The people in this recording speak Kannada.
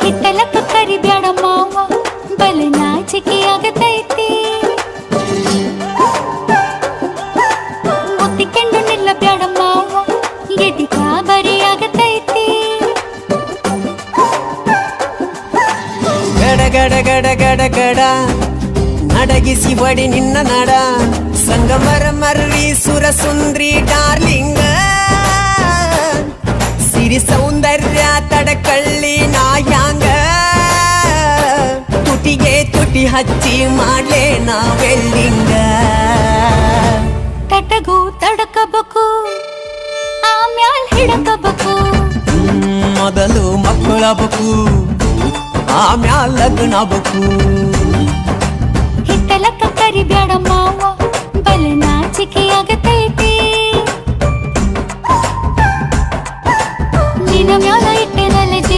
ಹಿತ್ತಲಕ್ಕ ಕರಿಬ್ಯಾಡ ಮಾವ ಬಲ ನಾಚಿಕೆ ಆಗತೈತಿ ಒತ್ತಿಕೊಂಡು ನಿಲ್ಲಬ್ಯಾಡ ಮಾವ ಎದಿ ಕಾಬರಿ ಆಗತೈತಿ ಗಡ ಗಡ ಗಡ ಗಡ ಗಡ ನಡಗಿಸಿ ಬಡಿ ನಿನ್ನ ನಡ ಸಂಗಮರ ಮರ್ರಿ ಸುರ ಸುಂದ್ರಿ ಡಾರ್ಲಿಂಗ ಸಿರಿ ಸೌಂದರ್ಯ ತಡಕಳ್ಳಿ ನಾಯಾಂಗ ತುಟಿಗೆ ತುಟಿ ಹಚ್ಚಿ ಮಾಡ್ಲೆ ನಾವೆಲ್ಲಿಂಗ ತಟಗೂ ತಡಕಬೇಕು ಆಮ್ಯಾಲ್ ಹಿಡಕಬೇಕು ಮೊದಲು ಮಕ್ಕಳಬೇಕು ಆಮ್ಯಾಲ ಲಗ್ನಬೇಕು ಹಿತ್ತಲಕ್ಕ ಕರಿಬ್ಯಾಡ ಮಾವ ಬಲ ನಾಚಿಕೆ ಆಗತೈತಿ ನಿನ್ನ ಮ್ಯಾಲ